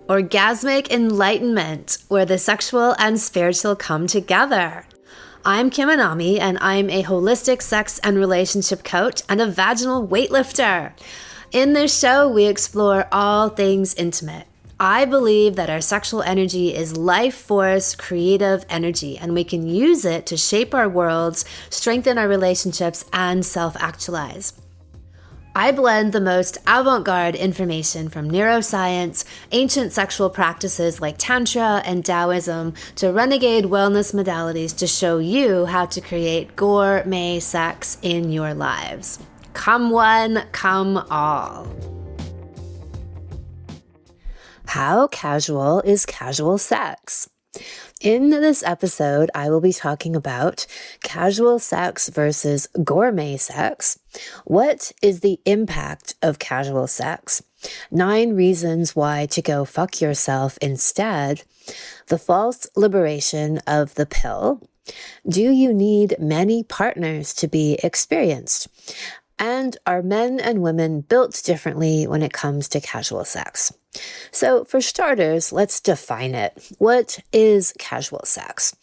orgasmic enlightenment, where the sexual and spiritual come together. I'm Kim Anami, and I'm a holistic sex and relationship coach and a vaginal weightlifter. In this show, we explore all things intimate. I believe that our sexual energy is life force, creative energy, and we can use it to shape our worlds, strengthen our relationships, and self-actualize. I blend the most avant-garde information from neuroscience, ancient sexual practices like Tantra and Taoism, to renegade wellness modalities to show you how to create gourmet sex in your lives. Come one, come all. How casual is casual sex? In this episode, I will be talking about casual sex versus gourmet sex. What is the impact of casual sex? 9 reasons why to go fuck yourself instead. The false liberation of the pill. Do you need many partners to be experienced? And are men and women built differently when it comes to casual sex? So for starters, let's define it. What is casual sex?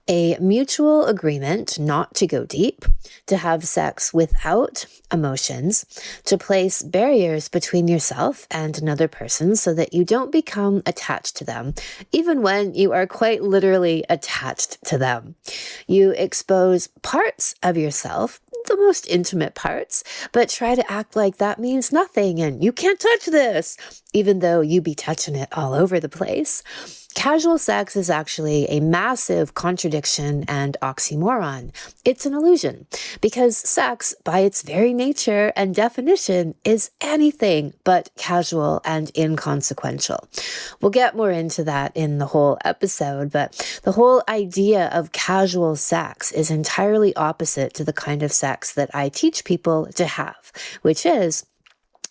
A mutual agreement not to go deep, to have sex without emotions, to place barriers between yourself and another person so that you don't become attached to them, even when you are quite literally attached to them. You expose parts of yourself, the most intimate parts, but try to act like that means nothing and you can't touch this, even though you be touching it all over the place. Casual sex is actually a massive contradiction and oxymoron. It's an illusion because sex, by its very nature and definition, is anything but casual and inconsequential. We'll get more into that in the whole episode, but the whole idea of casual sex is entirely opposite to the kind of sex that I teach people to have, which is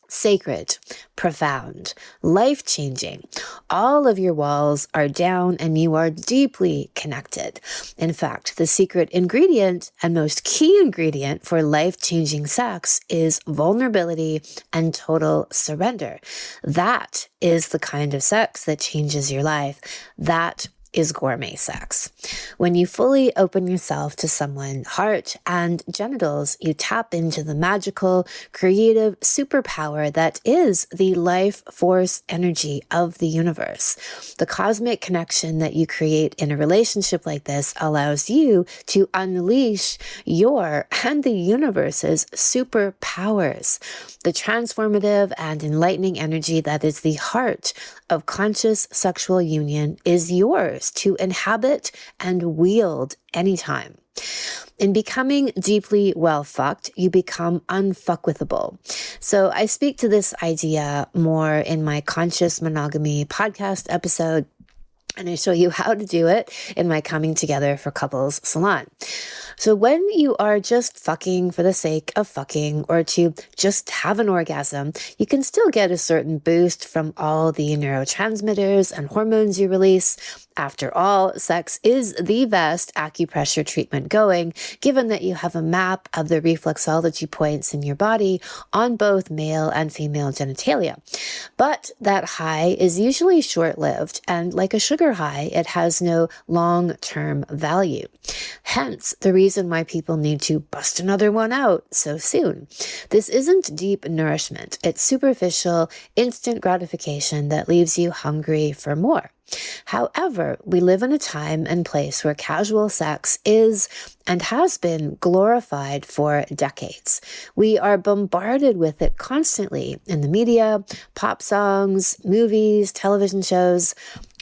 sacred, profound, life-changing. All of your walls are down and you are deeply connected. In fact, the secret ingredient and most key ingredient for life-changing sex is vulnerability and total surrender. That is the kind of sex that changes your life. That is gourmet sex. When you fully open yourself to someone, heart and genitals, you tap into the magical, creative superpower that is the life force energy of the universe. The cosmic connection that you create in a relationship like this allows you to unleash your and the universe's superpowers. The transformative and enlightening energy that is the heart of conscious sexual union is yours to inhabit and wield anytime. In becoming deeply well fucked, you become unfuckwithable. So I speak to this idea more in my Conscious Monogamy podcast episode, and I show you how to do it in my Coming Together for Couples salon. So when you are just fucking for the sake of fucking or to just have an orgasm, you can still get a certain boost from all the neurotransmitters and hormones you release. After all, sex is the best acupressure treatment going, given that you have a map of the reflexology points in your body on both male and female genitalia. But that high is usually short-lived, and like a sugar high, it has no long-term value. Hence, the reason why people need to bust another one out so soon. This isn't deep nourishment. It's superficial, instant gratification that leaves you hungry for more. However, we live in a time and place where casual sex is and has been glorified for decades. We are bombarded with it constantly in the media, pop songs, movies, television shows.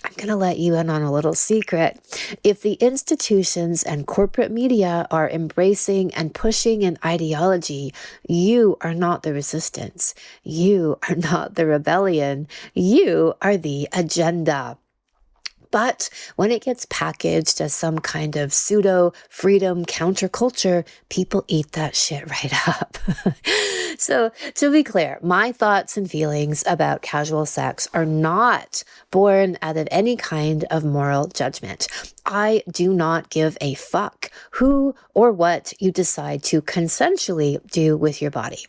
I'm going to let you in on a little secret. If the institutions and corporate media are embracing and pushing an ideology, you are not the resistance. You are not the rebellion. You are the agenda. But when it gets packaged as some kind of pseudo-freedom counterculture, people eat that shit right up. So to be clear, my thoughts and feelings about casual sex are not born out of any kind of moral judgment. I do not give a fuck who or what you decide to consensually do with your body.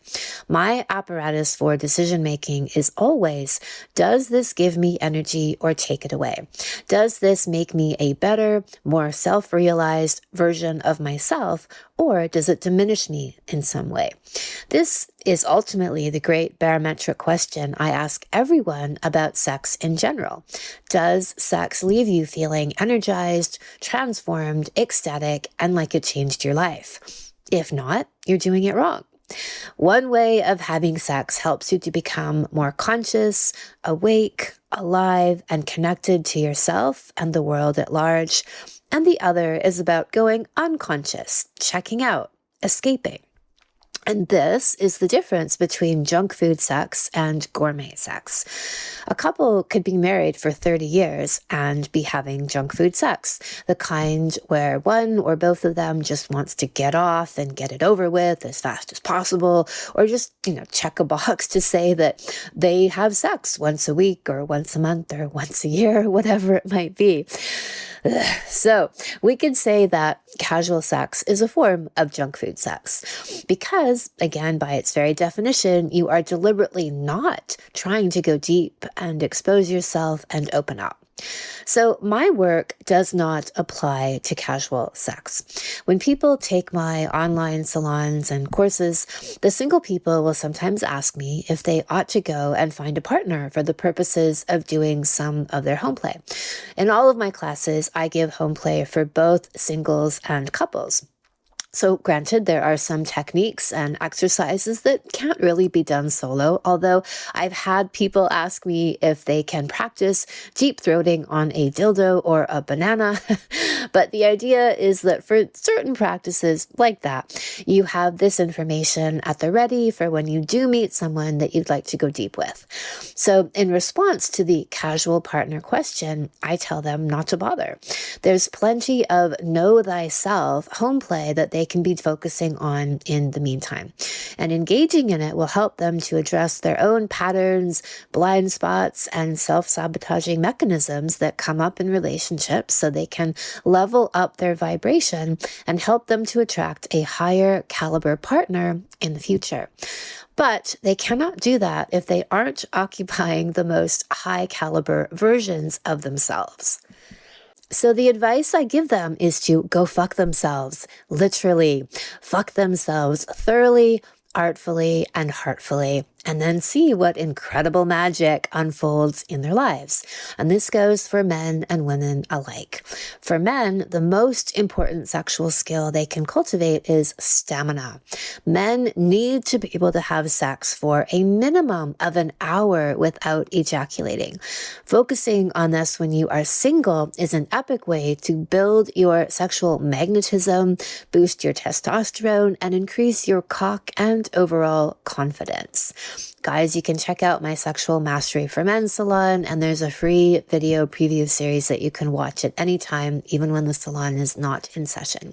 My apparatus for decision making is always, does this give me energy or take it away? Does this make me a better, more self-realized version of myself, or does it diminish me in some way? This is ultimately the great barometric question I ask everyone about sex in general. Does sex leave you feeling energized, transformed, ecstatic, and like it changed your life? If not, you're doing it wrong. One way of having sex helps you to become more conscious, awake, alive, and connected to yourself and the world at large. And the other is about going unconscious, checking out, escaping. And this is the difference between junk food sex and gourmet sex. A couple could be married for 30 years and be having junk food sex, the kind where one or both of them just wants to get off and get it over with as fast as possible, or just, check a box to say that they have sex once a week or once a month or once a year, whatever it might be. So we could say that casual sex is a form of junk food sex because, again, by its very definition, you are deliberately not trying to go deep and expose yourself and open up. So my work does not apply to casual sex. When people take my online salons and courses, the single people will sometimes ask me if they ought to go and find a partner for the purposes of doing some of their home play. In all of my classes, I give home play for both singles and couples. So granted, there are some techniques and exercises that can't really be done solo, although I've had people ask me if they can practice deep throating on a dildo or a banana. But the idea is that for certain practices like that, you have this information at the ready for when you do meet someone that you'd like to go deep with. So in response to the casual partner question, I tell them not to bother. There's plenty of know thyself home play that they can be focusing on in the meantime. And engaging in it will help them to address their own patterns, blind spots, and self-sabotaging mechanisms that come up in relationships so they can level up their vibration and help them to attract a higher caliber partner in the future. But they cannot do that if they aren't occupying the most high caliber versions of themselves. So the advice I give them is to go fuck themselves, literally. Fuck themselves thoroughly, artfully, and heartfully, and then see what incredible magic unfolds in their lives. And this goes for men and women alike. For men, the most important sexual skill they can cultivate is stamina. Men need to be able to have sex for a minimum of an hour without ejaculating. Focusing on this when you are single is an epic way to build your sexual magnetism, boost your testosterone, and increase your cock and overall confidence. Guys, you can check out my Sexual Mastery for Men salon, and there's a free video preview series that you can watch at any time, even when the salon is not in session.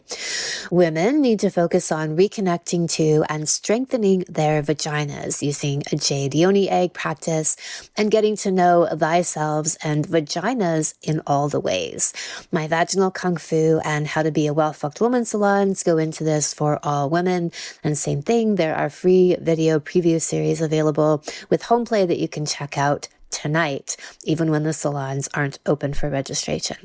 Women need to focus on reconnecting to and strengthening their vaginas using a jade yoni egg practice and getting to know thyself and vaginas in all the ways. My Vaginal Kung Fu and How to Be a Well-Fucked Woman salons go into this for all women. And same thing, there are free video preview series available with home play that you can check out tonight, even when the salons aren't open for registration.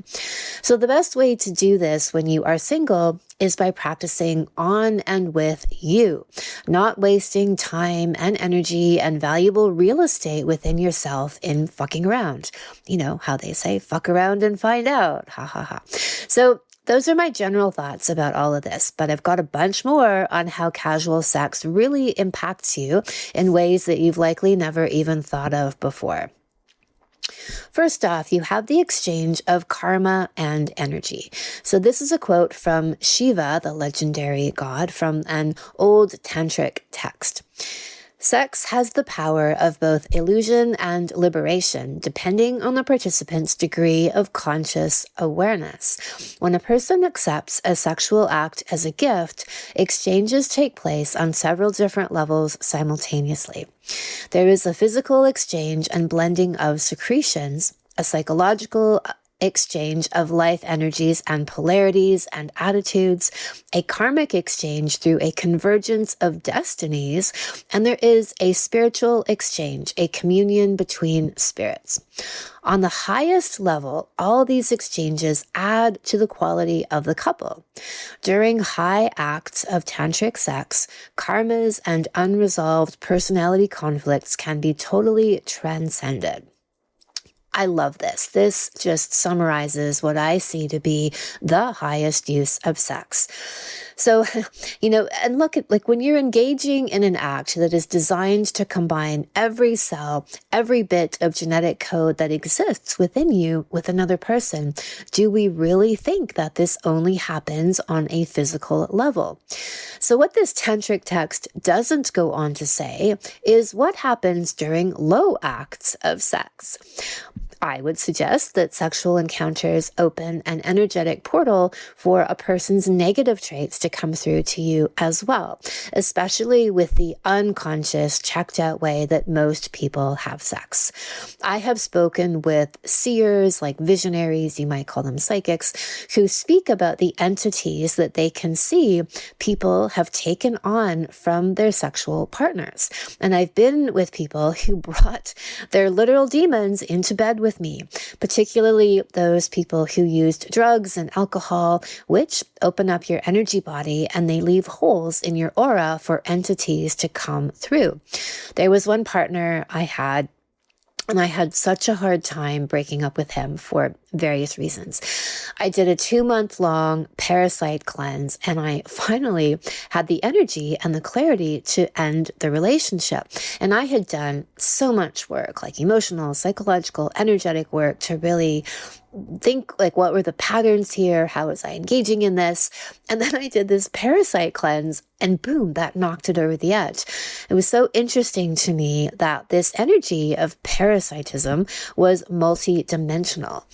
So the best way to do this when you are single is by practicing on and with you, not wasting time and energy and valuable real estate within yourself in fucking around. You know how they say, fuck around and find out. Ha ha ha. So those are my general thoughts about all of this, but I've got a bunch more on how casual sex really impacts you in ways that you've likely never even thought of before. First off, you have the exchange of karma and energy. So this is a quote from Shiva, the legendary god, from an old tantric text. Sex has the power of both illusion and liberation, depending on the participant's degree of conscious awareness. When a person accepts a sexual act as a gift, exchanges take place on several different levels simultaneously. There is a physical exchange and blending of secretions, a psychological exchange of life energies and polarities and attitudes, a karmic exchange through a convergence of destinies, and there is a spiritual exchange, a communion between spirits. On the highest level, all these exchanges add to the quality of the couple. During high acts of tantric sex, karmas and unresolved personality conflicts can be totally transcended. I love this. This just summarizes what I see to be the highest use of sex. So, and look at when you're engaging in an act that is designed to combine every cell, every bit of genetic code that exists within you with another person, do we really think that this only happens on a physical level? So what this tantric text doesn't go on to say is what happens during low acts of sex. I would suggest that sexual encounters open an energetic portal for a person's negative traits to come through to you as well, especially with the unconscious, checked out way that most people have sex. I have spoken with seers, like visionaries, you might call them psychics, who speak about the entities that they can see people have taken on from their sexual partners. And I've been with people who brought their literal demons into bed with me, particularly those people who used drugs and alcohol, which open up your energy body and they leave holes in your aura for entities to come through. There was one partner I had, and I had such a hard time breaking up with him for various reasons. I did a 2-month-long parasite cleanse, and I finally had the energy and the clarity to end the relationship. And I had done so much work, like emotional, psychological, energetic work, to really think what were the patterns here? How was I engaging in this? And then I did this parasite cleanse and boom, that knocked it over the edge. It was so interesting to me that this energy of parasitism was multidimensional.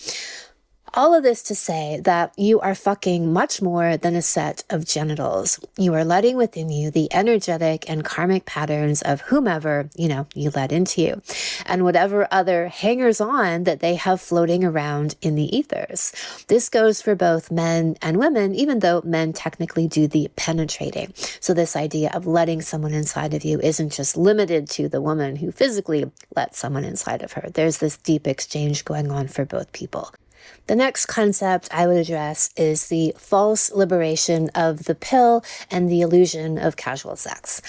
All of this to say that you are fucking much more than a set of genitals. You are letting within you the energetic and karmic patterns of whomever, you let into you, and whatever other hangers-on that they have floating around in the ethers. This goes for both men and women, even though men technically do the penetrating. So this idea of letting someone inside of you isn't just limited to the woman who physically lets someone inside of her. There's this deep exchange going on for both people. The next concept I would address is the false liberation of the pill and the illusion of casual sex.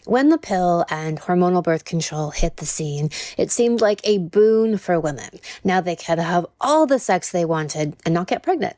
When the pill and hormonal birth control hit the scene, it seemed like a boon for women. Now they could have all the sex they wanted and not get pregnant.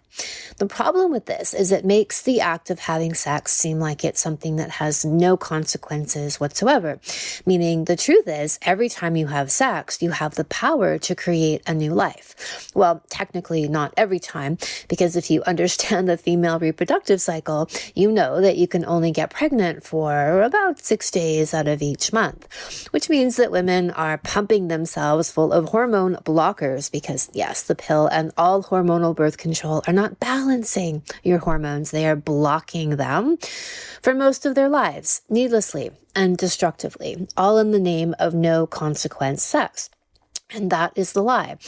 The problem with this is it makes the act of having sex seem like it's something that has no consequences whatsoever. Meaning the truth is, every time you have sex, you have the power to create a new life. Well, technically not every time, because if you understand the female reproductive cycle, you know that you can only get pregnant for about 6 days out of each month, which means that women are pumping themselves full of hormone blockers because, yes, the pill and all hormonal birth control are not balancing your hormones. They are blocking them for most of their lives, needlessly and destructively, all in the name of no consequence sex. And that is the lie.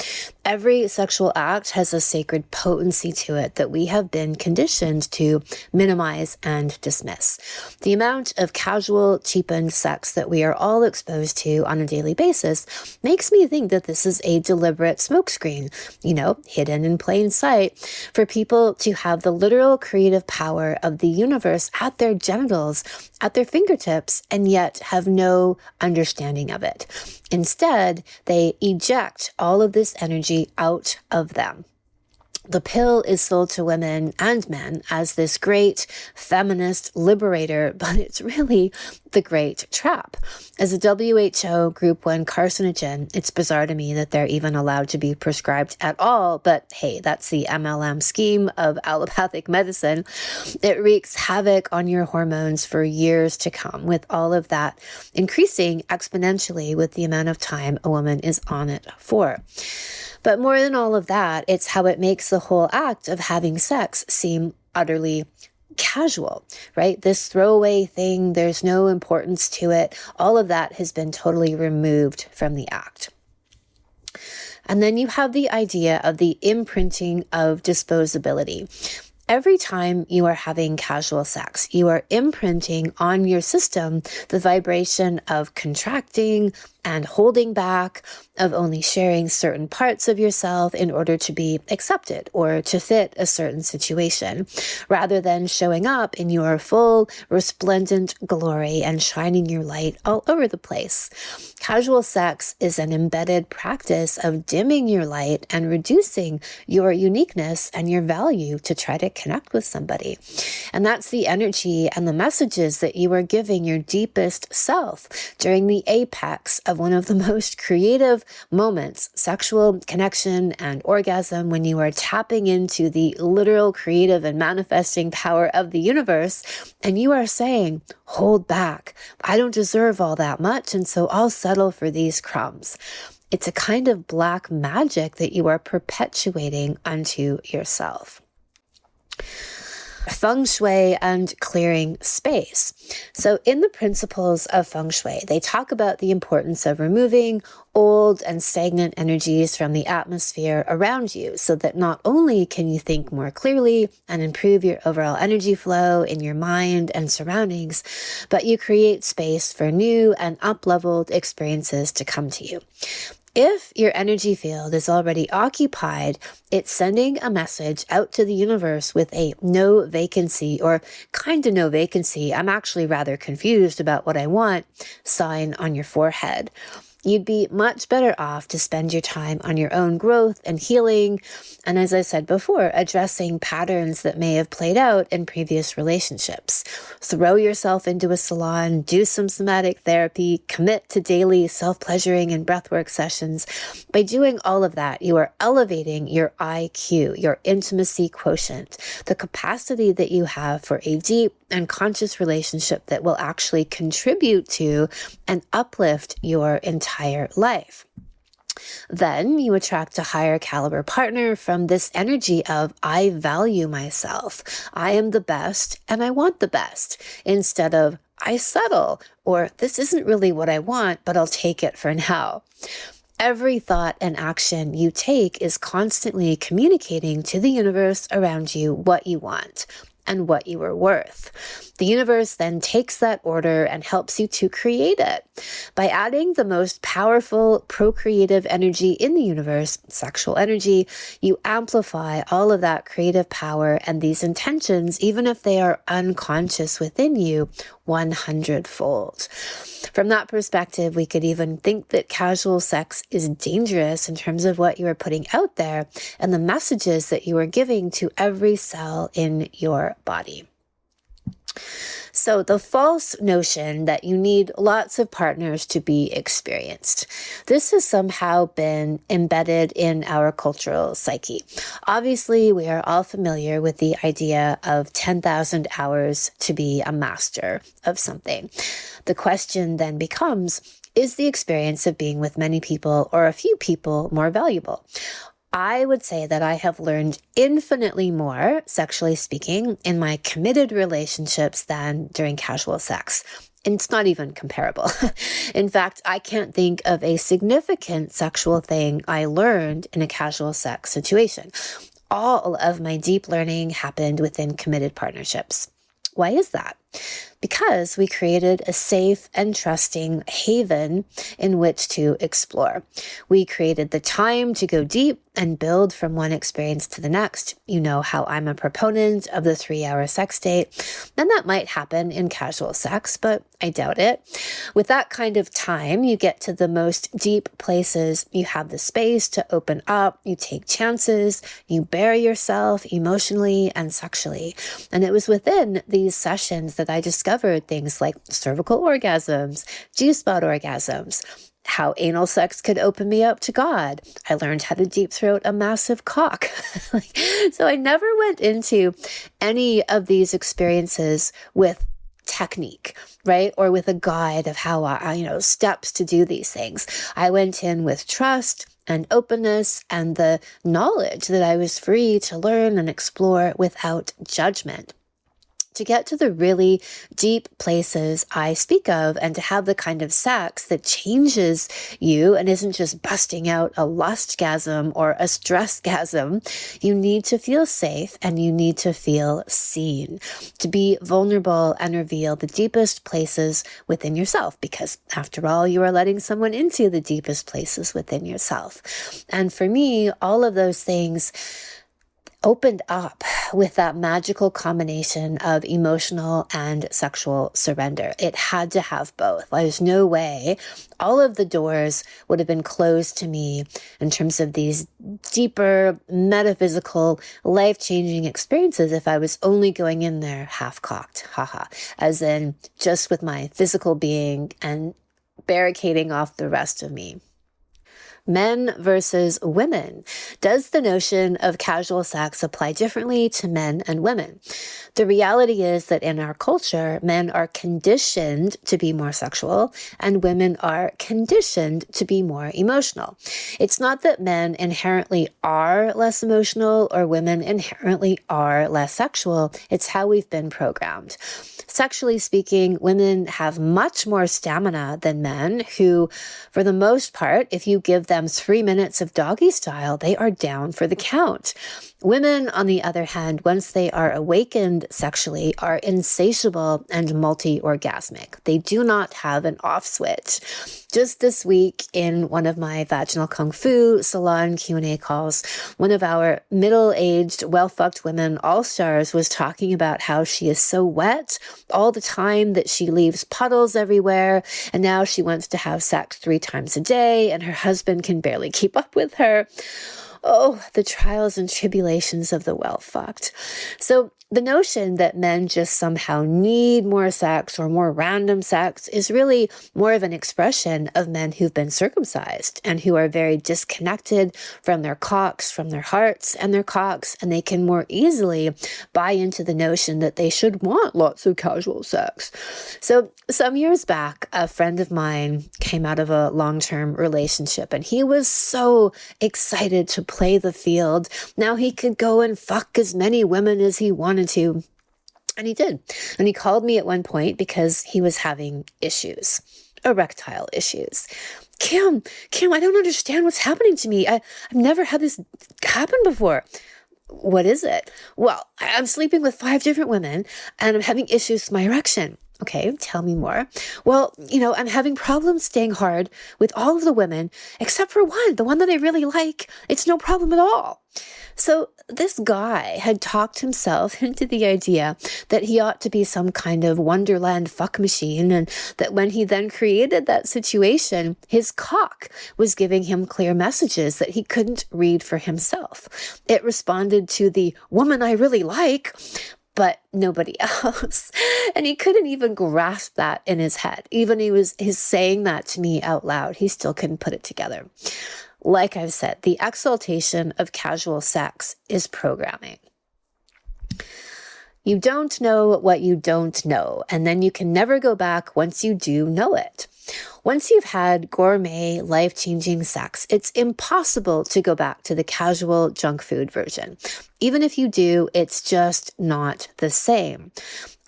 Every sexual act has a sacred potency to it that we have been conditioned to minimize and dismiss. The amount of casual, cheapened sex that we are all exposed to on a daily basis makes me think that this is a deliberate smokescreen, hidden in plain sight, for people to have the literal creative power of the universe at their genitals, at their fingertips, and yet have no understanding of it. Instead, they eject all of this energy out of them. The pill is sold to women and men as this great feminist liberator, but it's really the great trap. As a WHO Group 1 carcinogen, it's bizarre to me that they're even allowed to be prescribed at all, but hey, that's the MLM scheme of allopathic medicine. It wreaks havoc on your hormones for years to come, with all of that increasing exponentially with the amount of time a woman is on it for. But more than all of that, it's how it makes the whole act of having sex seem utterly casual, right? This throwaway thing, there's no importance to it. All of that has been totally removed from the act. And then you have the idea of the imprinting of disposability. Every time you are having casual sex, you are imprinting on your system the vibration of contracting and holding back, of only sharing certain parts of yourself in order to be accepted or to fit a certain situation, rather than showing up in your full, resplendent glory and shining your light all over the place. Casual sex is an embedded practice of dimming your light and reducing your uniqueness and your value to try to connect with somebody. And that's the energy and the messages that you are giving your deepest self during the apex of one of the most creative moments, sexual connection and orgasm, when you are tapping into the literal creative and manifesting power of the universe, and you are saying, hold back. I don't deserve all that much, and so I'll settle for these crumbs. It's a kind of black magic that you are perpetuating unto yourself. Feng Shui and clearing space. So in the principles of Feng Shui, they talk about the importance of removing old and stagnant energies from the atmosphere around you, so that not only can you think more clearly and improve your overall energy flow in your mind and surroundings, but you create space for new and up-leveled experiences to come to you. If your energy field is already occupied, it's sending a message out to the universe with a no vacancy, or kind of no vacancy, I'm actually rather confused about what I want, sign on your forehead. You'd be much better off to spend your time on your own growth and healing, and as I said before, addressing patterns that may have played out in previous relationships. Throw yourself into a salon, do some somatic therapy, commit to daily self-pleasuring and breathwork sessions. By doing all of that, you are elevating your IQ, your intimacy quotient, the capacity that you have for a deep and conscious relationship that will actually contribute to and uplift your entire life. Then you attract a higher caliber partner from this energy of, I value myself, I am the best, and I want the best, instead of, I settle, or this isn't really what I want, but I'll take it for now. Every thought and action you take is constantly communicating to the universe around you what you want and what you are worth. The universe then takes that order and helps you to create it. By adding the most powerful procreative energy in the universe, sexual energy, you amplify all of that creative power and these intentions, even if they are unconscious within you, 100-fold. From that perspective, we could even think that casual sex is dangerous in terms of what you are putting out there and the messages that you are giving to every cell in your body. So the false notion that you need lots of partners to be experienced. This has somehow been embedded in our cultural psyche. Obviously, we are all familiar with the idea of 10,000 hours to be a master of something. The question then becomes, is the experience of being with many people or a few people more valuable? I would say that I have learned infinitely more, sexually speaking, in my committed relationships than during casual sex. And it's not even comparable. In fact, I can't think of a significant sexual thing I learned in a casual sex situation. All of my deep learning happened within committed partnerships. Why is that? Because we created a safe and trusting haven in which to explore. We created the time to go deep and build from one experience to the next. You know how I'm a proponent of the 3-hour sex date, and that might happen in casual sex, but I doubt it. With that kind of time, you get to the most deep places. You have the space to open up, you take chances, you bare yourself emotionally and sexually. And it was within these sessions that I discovered things like cervical orgasms, G-spot orgasms, how anal sex could open me up to God. I learned how to deep throat a massive cock. So I never went into any of these experiences with technique, right? Or with a guide of how steps to do these things. I went in with trust and openness and the knowledge that I was free to learn and explore without judgment. To get to the really deep places I speak of and to have the kind of sex that changes you and isn't just busting out a lustgasm or a stressgasm, you need to feel safe and you need to feel seen, to be vulnerable and reveal the deepest places within yourself, because after all, you are letting someone into the deepest places within yourself. And for me, all of those things opened up with that magical combination of emotional and sexual surrender. It had to have both. There's no way all of the doors would have been closed to me in terms of these deeper, metaphysical, life-changing experiences if I was only going in there half-cocked, as in just with my physical being and barricading off the rest of me. Men versus women. Does the notion of casual sex apply differently to men and women? The reality is that in our culture, men are conditioned to be more sexual and women are conditioned to be more emotional. It's not that men inherently are less emotional or women inherently are less sexual. It's how we've been programmed. Sexually speaking, women have much more stamina than men who, for the most part, if you give them 3 minutes of doggy style, they are down for the count. Women, on the other hand, once they are awakened sexually, are insatiable and multi-orgasmic. They do not have an off switch. Just this week in one of my vaginal kung fu salon Q&A calls, one of our middle-aged, well-fucked women all-stars was talking about how she is so wet all the time that she leaves puddles everywhere, and now she wants to have sex 3 times a day, and her husband can barely keep up with her. Oh, the trials and tribulations of the well-fucked. So the notion that men just somehow need more sex or more random sex is really more of an expression of men who've been circumcised and who are very disconnected from their cocks, from their hearts and their cocks, and they can more easily buy into the notion that they should want lots of casual sex. So some years back, a friend of mine came out of a long-term relationship and he was so excited to play the field. Now he could go and fuck as many women as he wanted to. And he did. And he called me at one point because he was having issues, erectile issues. Kim, I don't understand what's happening to me. I've never had this happen before. What is it? Well, I'm sleeping with 5 different women and I'm having issues with my erection. Okay, tell me more. Well, I'm having problems staying hard with all of the women except for one, the one that I really like. It's no problem at all. So this guy had talked himself into the idea that he ought to be some kind of wonderland fuck machine, and that when he then created that situation, his cock was giving him clear messages that he couldn't read for himself. It responded to the woman I really like, but nobody else. And he couldn't even grasp that in his head. Even he's saying that to me out loud, he still couldn't put it together. Like I've said, the exaltation of casual sex is programming. You don't know what you don't know, and then you can never go back once you do know it. Once you've had gourmet, life-changing sex, it's impossible to go back to the casual junk food version. Even if you do, it's just not the same.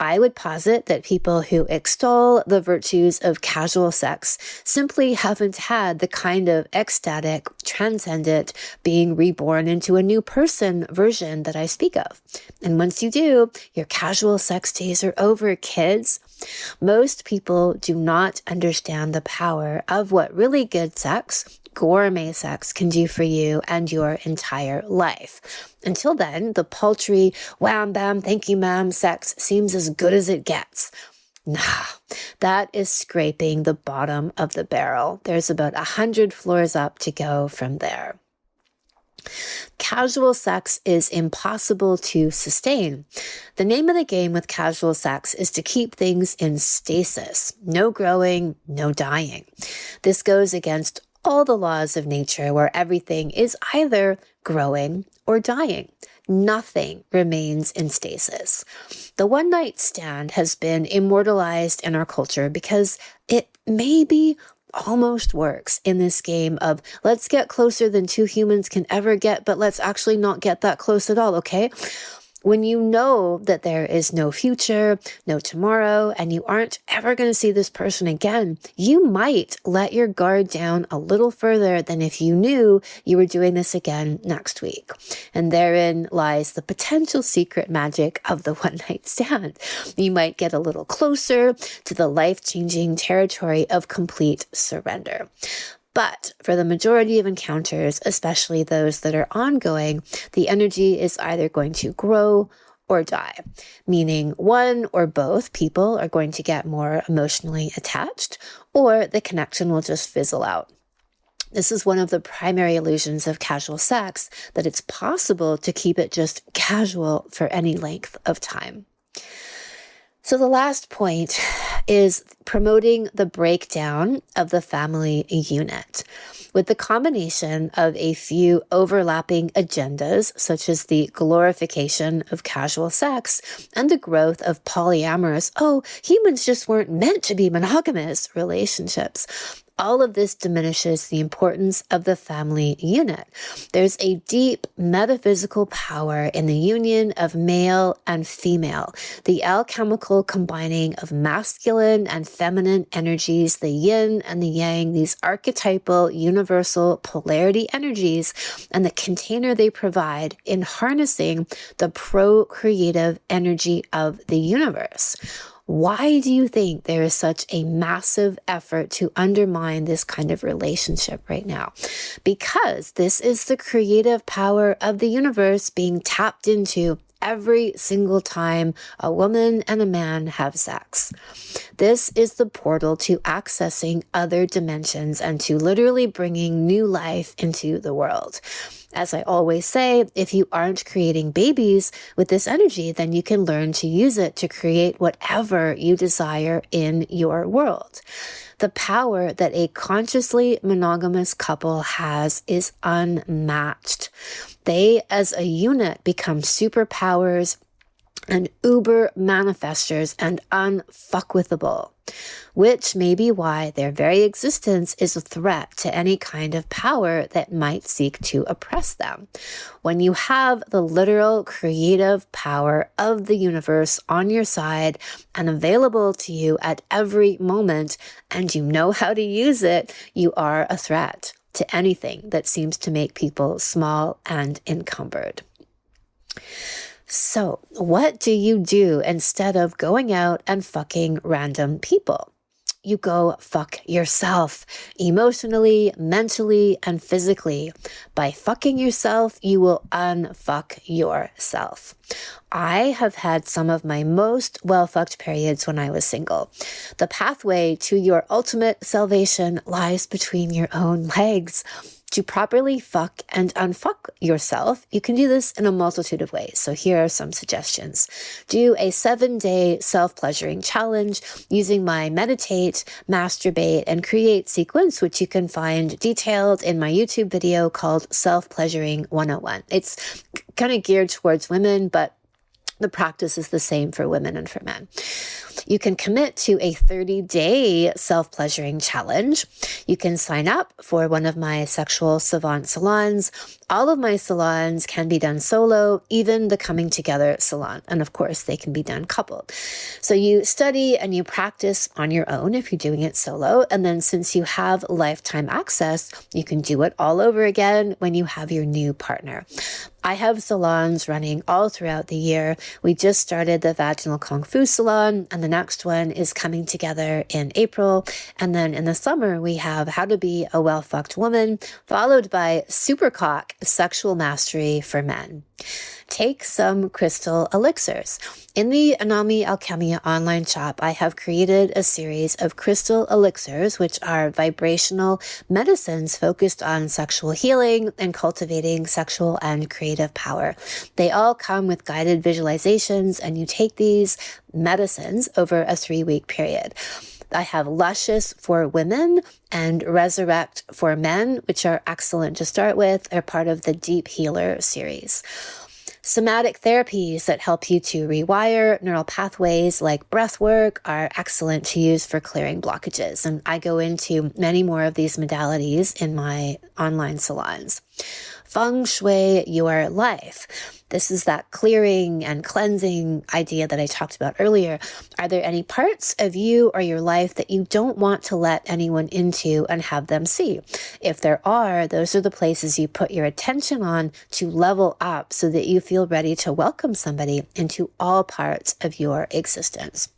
I would posit that people who extol the virtues of casual sex simply haven't had the kind of ecstatic, transcendent, being reborn into a new person version that I speak of. And once you do, your casual sex days are over, kids. Most people do not understand the power of what really good sex, gourmet sex, can do for you and your entire life. Until then, the paltry, wham bam, thank you ma'am sex seems as good as it gets. Nah, that is scraping the bottom of the barrel. There's about 100 floors up to go from there. Casual sex is impossible to sustain. The name of the game with casual sex is to keep things in stasis. No growing, no dying. This goes against all the laws of nature where everything is either growing or dying. Nothing remains in stasis. The one-night stand has been immortalized in our culture because it maybe almost works in this game of let's get closer than two humans can ever get, but let's actually not get that close at all, okay? When you know that there is no future, no tomorrow, and you aren't ever going to see this person again, you might let your guard down a little further than if you knew you were doing this again next week. And therein lies the potential secret magic of the one-night stand. You might get a little closer to the life-changing territory of complete surrender. But for the majority of encounters, especially those that are ongoing, the energy is either going to grow or die, meaning one or both people are going to get more emotionally attached, or the connection will just fizzle out. This is one of the primary illusions of casual sex, that it's possible to keep it just casual for any length of time. So the last point is promoting the breakdown of the family unit. With the combination of a few overlapping agendas, such as the glorification of casual sex and the growth of polyamorous, humans just weren't meant to be monogamous relationships, all of this diminishes the importance of the family unit. There's a deep metaphysical power in the union of male and female, the alchemical combining of masculine and feminine energies, the yin and the yang, these archetypal universal polarity energies, and the container they provide in harnessing the procreative energy of the universe. Why do you think there is such a massive effort to undermine this kind of relationship right now? Because this is the creative power of the universe being tapped into every single time a woman and a man have sex. This is the portal to accessing other dimensions and to literally bringing new life into the world. As I always say, if you aren't creating babies with this energy, then you can learn to use it to create whatever you desire in your world. The power that a consciously monogamous couple has is unmatched. They, as a unit, become superpowers and uber manifestors and unfuckwithable, which may be why their very existence is a threat to any kind of power that might seek to oppress them. When you have the literal creative power of the universe on your side and available to you at every moment, and you know how to use it, you are a threat to anything that seems to make people small and encumbered. So, what do you do instead of going out and fucking random people? You go fuck yourself, emotionally, mentally, and physically. By fucking yourself, you will unfuck yourself. I have had some of my most well-fucked periods when I was single. The pathway to your ultimate salvation lies between your own legs. To properly fuck and unfuck yourself, you can do this in a multitude of ways. So here are some suggestions. Do a 7-day self-pleasuring challenge using my meditate, masturbate, and create sequence, which you can find detailed in my YouTube video called Self-Pleasuring 101. It's kind of geared towards women, but The practice is the same for women and for men. You can commit to a 30-day self-pleasuring challenge. You can sign up for one of my sexual savant salons. All of my salons can be done solo, even the Coming Together salon. And of course, they can be done coupled. So you study and you practice on your own if you're doing it solo. And then since you have lifetime access, you can do it all over again when you have your new partner. I have salons running all throughout the year. We just started the Vaginal Kung Fu salon, and the next one is coming together in April. And then in the summer, we have How to Be a Well-Fucked Woman, followed by Supercock, Sexual Mastery for Men. Take some crystal elixirs. In the Anami Alchemia online shop, I have created a series of crystal elixirs, which are vibrational medicines focused on sexual healing and cultivating sexual and creative power. They all come with guided visualizations, and you take these medicines over a 3-week period. I have Luscious for women and Resurrect for men, which are excellent to start with. They're part of the Deep Healer series. Somatic therapies that help you to rewire neural pathways like breath work are excellent to use for clearing blockages. And I go into many more of these modalities in my online salons. Feng Shui your life. This is that clearing and cleansing idea that I talked about earlier. Are there any parts of you or your life that you don't want to let anyone into and have them see? If there are, those are the places you put your attention on to level up so that you feel ready to welcome somebody into all parts of your existence.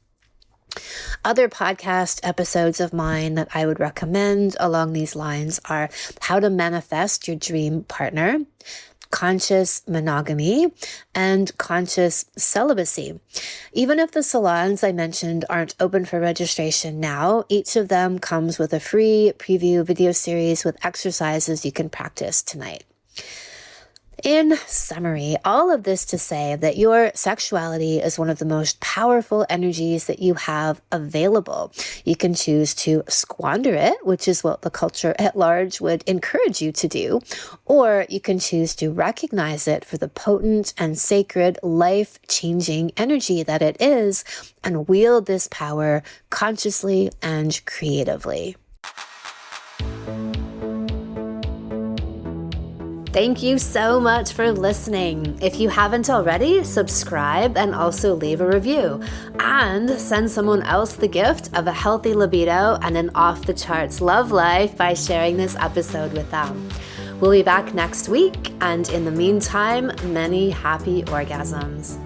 Other podcast episodes of mine that I would recommend along these lines are How to Manifest Your Dream Partner, Conscious Monogamy, and Conscious Celibacy. Even if the salons I mentioned aren't open for registration now, each of them comes with a free preview video series with exercises you can practice tonight. In summary, all of this to say that your sexuality is one of the most powerful energies that you have available. You can choose to squander it, which is what the culture at large would encourage you to do, or you can choose to recognize it for the potent and sacred, life-changing energy that it is and wield this power consciously and creatively. Thank you so much for listening. If you haven't already, subscribe and also leave a review. And send someone else the gift of a healthy libido and an off-the-charts love life by sharing this episode with them. We'll be back next week, and in the meantime, many happy orgasms.